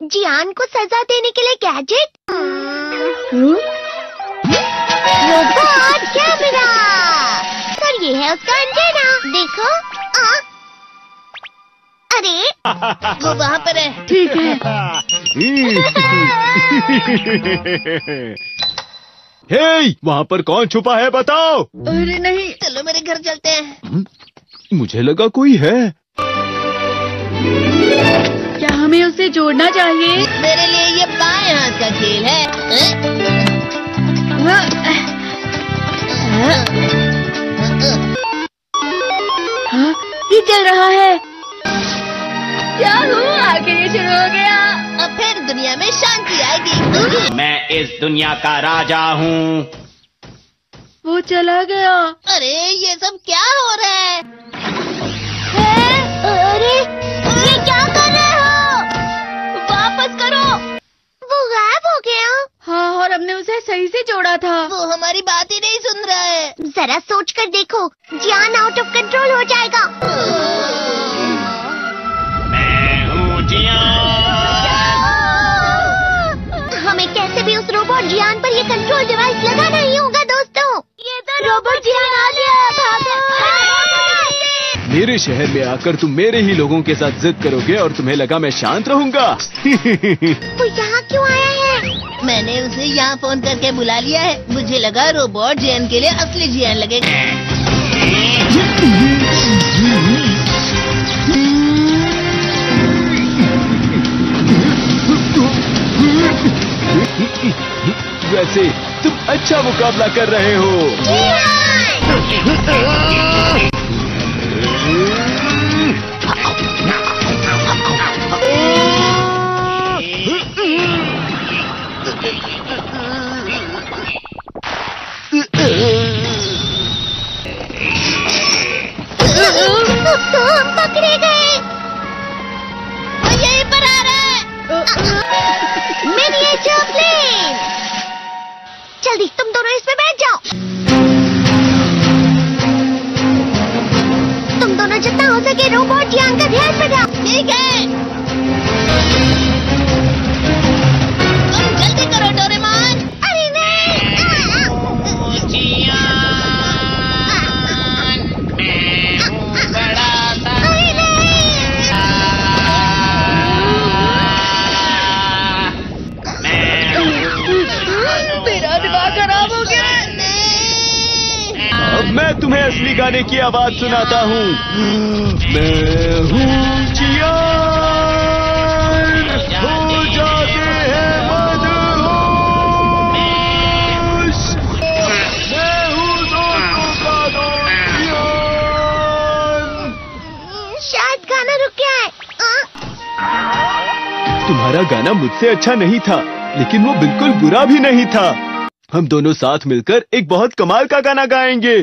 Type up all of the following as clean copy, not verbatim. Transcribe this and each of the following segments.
जियान को सजा देने के लिए गैजेट। Robot camera. सर ये है उसका एंटेना, देखो। अरे वो वहाँ पर है। ठीक है। हे, वहाँ पर कौन छुपा है बताओ। अरे नहीं। चलो मेरे घर चलते हैं। मुझे लगा कोई है। क्या हमें उसे जोड़ना चाहिए? मेरे लिए ये बाएं हाथ का खेल है। हाँ, ये चल रहा है। क्या हुआ? आखिर ये शुरू हो गया। अब फिर दुनिया में शांति आएगी। मैं इस दुनिया का राजा हूँ। वो चला गया। अरे ये सब क्या हो रहा है? अरे ये क्या कर रहे हो? वापस करो। वो गायब हो गया। हाँ, और हमने उसे सही से जोड़ा था। वो हमारी बात ही नहीं सुन रहा है। जरा सोच कर देखो, जियान आउट ऑफ कंट्रोल हो जाएगा। मैं हूँ जियान। हमें कैसे भी उस रोबोट जियान पर ये कंट्रोल डिवाइस लगाना ही होगा दोस्तों। ये तो रोबोट जियान आ गया। भागो। मेरे शहर में आकर तुम मेरे ही लोगों के साथ जिद करोगे और तुम्हें लगा मैं शांत रहूंगा। वो यहाँ क्यों आया है? मैंने उसे यहाँ फोन करके बुला लिया है। मुझे लगा रोबोट जियान के लिए असली जियान लगेगा। वैसे तुम अच्छा मुकाबला कर रहे हो। तो हम पकड़े गए। वो यहीं पर आ रहा है। Miniature plane. जल्दी तुम दोनों इसमें बैठ जाओ। तुम दोनों जितना हो सके रोबोट जियान का ध्यान रखो। ठीक है। तुम जल्दी करो डोरेमोन। अरे नहीं। अरे नहीं। मेरा दिमाग खराब हो गया। अब मैं तुम्हें असली गाने की आवाज सुनाता हूँ। मैं हूँ जियान, हो जाते हैं मदहोश। मैं हूँ दोस्तों का दोस्त जियान। शायद गाना रुक गया है। तुम्हारा गाना मुझसे अच्छा नहीं था, लेकिन वो बिल्कुल बुरा भी नहीं था। हम दोनों साथ मिलकर एक बहुत कमाल का गाना गाएंगे।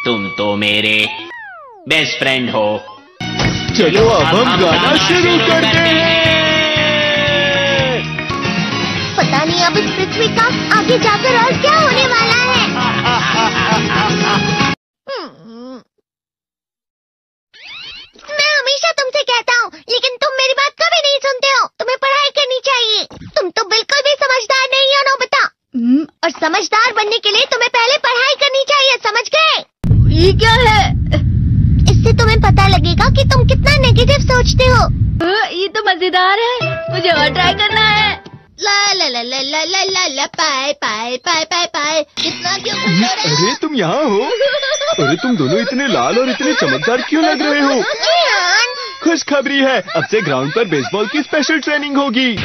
तुम तो मेरे बेस्ट फ्रेंड हो। चलो अब हम गाना शुरू करते हैं। पता नहीं अब इस पृथ्वी का आगे जाकर और क्या होने वाला है। मैं हमेशा तुमसे कहता हूँ, लेकिन तुम मेरी बात कभी नहीं सुनते हो। तुम्हें पढ़ाई करनी चाहिए। तुम तो बिल्कुल भी समझदार नहीं हो नोबिता। और समझदार बनने के लिए तुम्हें पहले पढ़ाई करनी चाहिए, समझ गए? ये क्या है? इससे तुम्हें पता लगेगा कि तुम कितना नेगेटिव सोचते हो। ये तो मजेदार है। मुझे और ट्राई करना है। ला ला ला ला ला ला ला ला पाए पाए पाए पाए पाए। इतना क्यों खुश हो रहे हो? अरे तुम यहाँ हो? अरे तुम दोनों इतने लाल और इतने चमकदार क्यों लग रहे हो? खुशखबरी है, अब से ग्राउंड पर बेसबॉल की स्पेशल ट्रेनिंग होगी।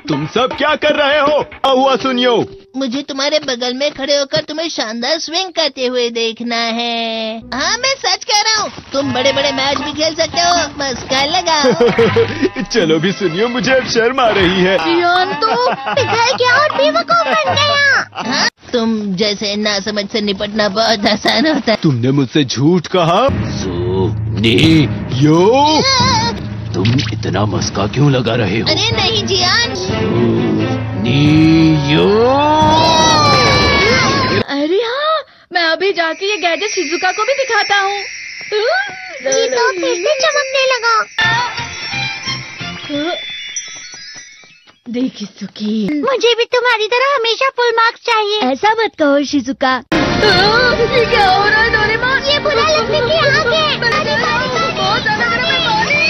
तुम सब क्या कर रहे हो? हुआ सुनियो। मुझे तुम्हारे बगल में खड़े होकर तुम्हें शानदार स्विंग करते हुए देखना है। हाँ मैं सच कह रहा हूँ। तुम बड़े बड़े मैच भी खेल सकते हो, बस कर लगाओ। चलो भी सुनियो, मुझे अब शर्म आ रही है। जियान तो पिघल गया और बेवकूफ बन गया। हाँ? तुम जैसे नासमझ से निपटना बहुत आसान होता है। तुमने मुझसे झूठ कहा। यो तुम इतना मस्का क्यों लगा रहे हो? अरे नहीं जियान। अरे हाँ, मैं अभी जाके ये गैजेट शिजुका को भी दिखाता हूँ। ये तो फिर से चमकने लगा। देखी सुखी। मुझे भी तुम्हारी तरह हमेशा फुल मार्क्स चाहिए। ऐसा मत कहो शिजुका। ये क्या हो रहा है डोरेमोन? ये बुरा लगने की आग है। बहुत ज्यादा गर्म है पानी।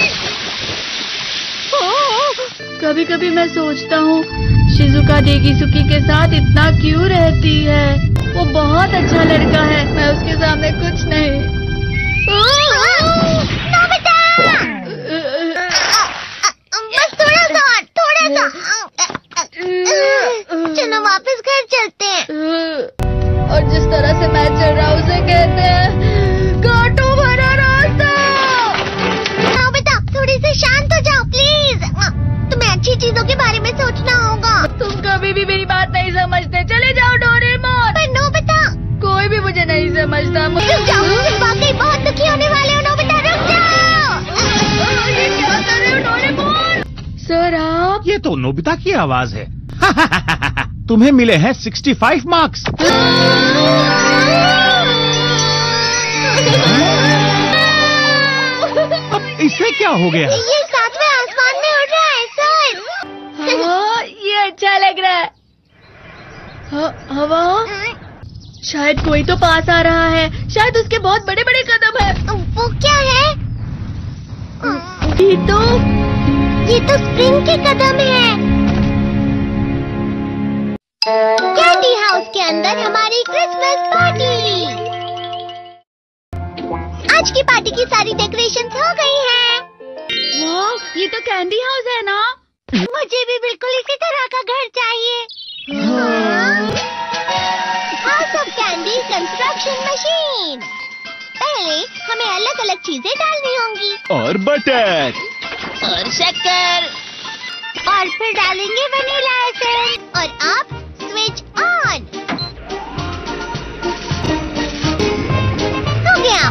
कभी कभी मैं सोचता हूँ शिजुका डेगिसुकी के साथ इतना क्यों रहती है। वो बहुत अच्छा लड़का है, मैं उसके सामने कुछ नहीं। नोबिता! बस थोड़ा सा। चलो वापस घर चलते हैं। और जिस तरह से मैं चल रहा हूँ उसे कहते हैं कांटों भरा रास्ता। नोबिता, थोड़ी सी शांत हो जाओ प्लीज। तुम्हें अच्छी चीजों के बारे में सोचना होगा। तुम कभी भी मेरी बात नहीं समझते। चले जाओ डोरेमोन। पर नोबिता, कोई भी मुझे नहीं समझता। रुक जाओ, तुम वाकई बहुत दुखी होने वाले हो। नोबिता रुक जाओ। ये क्या कर रहे हो डोरेमोन? सर आप? ये तो नोबिता की आवाज है। तुम्हें मिले हैं 65 मार्क्स। अब इससे क्या हो गया? ये सातवें आसमान में उड़ रहा है सर। हाँ, ये अच्छा लग रहा है। हवा? शायद कोई तो पास आ रहा है। शायद उसके बहुत बड़े बड़े कदम है। वो क्या है? ये तो स्प्रिंग के कदम है। कैंडी हाउस के अंदर हमारी क्रिसमस पार्टी। आज की पार्टी की सारी डेकोरेशंस हो गई हैं। वाह, ये तो कैंडी हाउस है ना? मुझे भी बिल्कुल इसी तरह का घर चाहिए। House of candy construction machine. पहले हमें अलग अलग चीजें डालनी होंगी। और बटर और शक्कर। और फिर डालेंगे वनीला एसेंस। और अब स्विच ऑन। हो गया।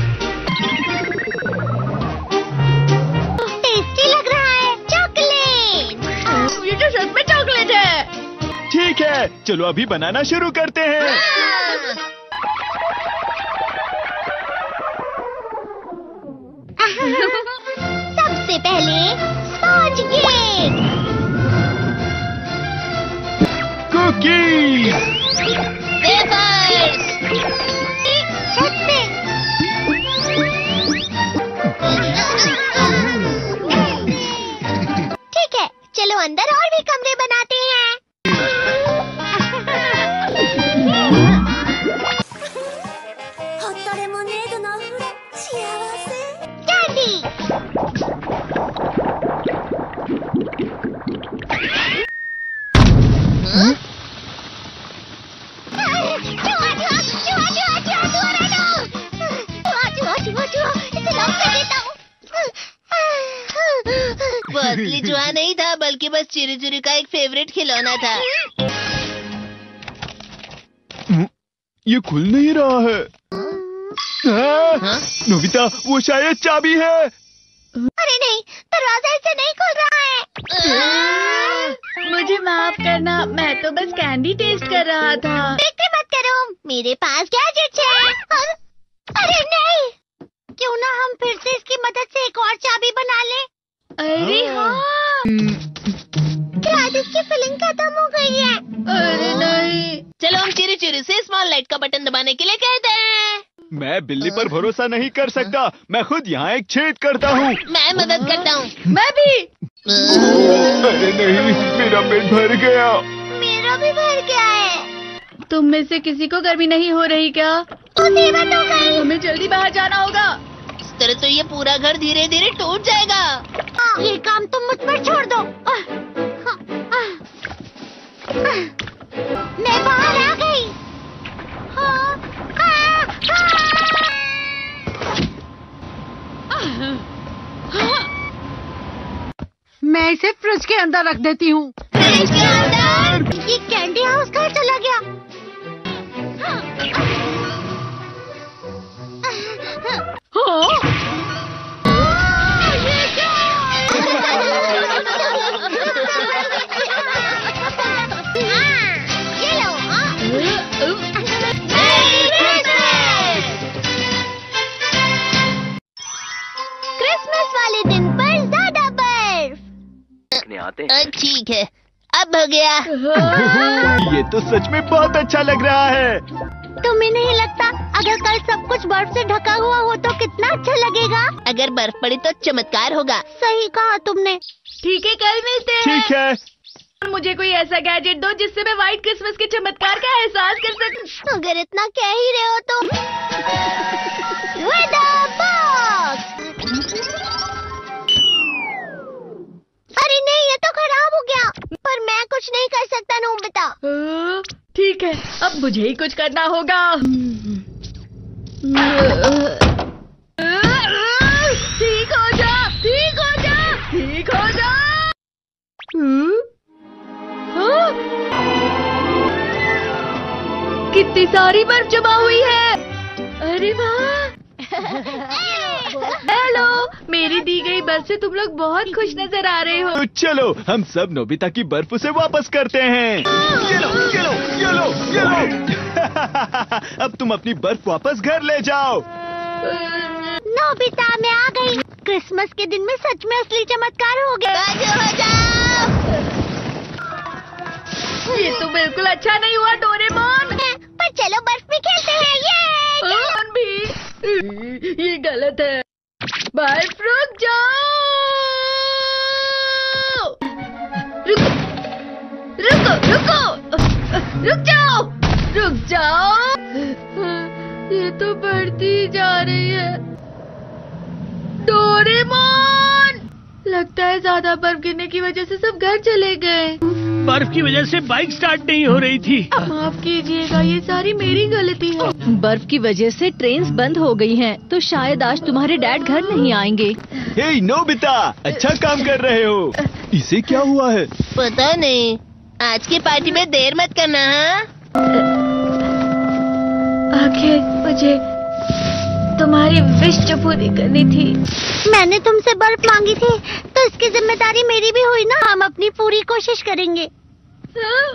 टेस्टी लग रहा है। चॉकलेट। ये तो सच में चॉकलेट है। ठीक है, चलो अभी बनाना शुरू करते हैं। सबसे पहले स्पॉन्ज केक, कुकीज, वेफर्स, छत पे। ठीक है, चलो अंदर और भी कमरे बनाते हैं। कैंडी। वो असली जुआ नहीं था, बल्कि बस चिरू चिरू का एक फेवरेट खिलौना था। ये खुल नहीं रहा है। नोबिता, वो शायद चाबी है। अरे नहीं, दरवाजा ऐसे नहीं खुल रहा है। मुझे माफ करना, मैं तो बस कैंडी टेस्ट कर रहा था। फिक्र मत करो, मेरे पास गैजेट्स हैं। अरे नहीं, क्यों ना हम फिर से इसकी मदद से एक और चाबी बना लें। अरे हाँ। शायद इसकी फिलिंग खत्म हो गई है। अरे नहीं। चलो हम चिरू चिरू से स्मॉल लाइट का बटन दबाने के लिए कहते हैं। मैं बिल्ली पर भरोसा नहीं कर सकता। मैं खुद यहाँ एक छेद करता हूँ। मैं मदद करता हूँ। मैं भी। अरे नहीं, मेरा पेट भर गया। मेरा भी भर गया है। तुम में से किसी को गर्मी नहीं हो रही क्या? मुसीबत हो गई। हमें जल्दी बाहर जाना होगा। इस तरह तो ये पूरा घर धीरे धीरे टूट जाएगा। ये काम तुम मुझ पर छोड़ दो। मैं बाहर आ गई। मैं इसे फ्रिज के अंदर रख देती हूँ। फ्रिज के अंदर? ये कैंडी हाउस कहाँ चला गया? ये लो। क्रिसमस वाले दिन पर ज्यादा बर्फ। ठीक है, अब हो गया। ये तो सच में बहुत अच्छा लग रहा है। तुम्हें नहीं लगता अगर कल सब कुछ बर्फ से ढका हुआ हो तो कितना अच्छा लगेगा? अगर बर्फ पड़ी तो चमत्कार होगा। सही कहा तुमने। ठीक है, कल मिलते हैं। ठीक है। मुझे कोई ऐसा गैजेट दो जिससे मैं व्हाइट क्रिसमस के चमत्कार का एहसास कर सकूं। अगर इतना कह ही रहे हो तो वेदर बॉक्स। अरे नहीं, ये तो खराब हो गया। पर मैं कुछ नहीं कर सकता नोबिता। ठीक है, अब मुझे ही कुछ करना होगा। ठीक हो जा, ठीक हो जा, ठीक हो जा। कितनी सारी बर्फ जमा हुई है। अरे वाह। हेलो, मेरी दी गई बर्फ से तुम लोग बहुत खुश नजर आ रहे हो। तो चलो हम सब नोबिता की बर्फ उसे वापस करते हैं। ये लो, ये लो, ये लो, ये लो। अब तुम अपनी बर्फ वापस घर ले जाओ। नोबिता, मैं आ गई। क्रिसमस के दिन में सच में असली चमत्कार हो गया। बाजू हो जाओ। ये तो बिल्कुल अच्छा नहीं हुआ डोरेमोन। पर चलो बर्फ में खेलते हैं। ये भी ये गलत है। बर्फ रुक जाओ। रुको रुको रुको, रुक जाओ, रुक जाओ। ये तो बढ़ती जा रही है। डोरेमोन, लगता है ज्यादा बर्फ गिरने की वजह से सब घर चले गए। बर्फ की वजह से बाइक स्टार्ट नहीं हो रही थी। माफ कीजिएगा, ये सारी मेरी गलती है। बर्फ की वजह से ट्रेन्स बंद हो गई हैं, तो शायद आज तुम्हारे डैड घर नहीं आएंगे। हे नोबिता, अच्छा काम कर रहे हो। इसे क्या हुआ है? पता नहीं। आज की पार्टी में देर मत करना। हाँ, आखिर मुझे तुम्हारी विश जो पूरी करनी थी। मैंने तुमसे बर्फ मांगी थी तो इसकी जिम्मेदारी मेरी भी हुई ना। हम अपनी पूरी कोशिश करेंगे। हाँ?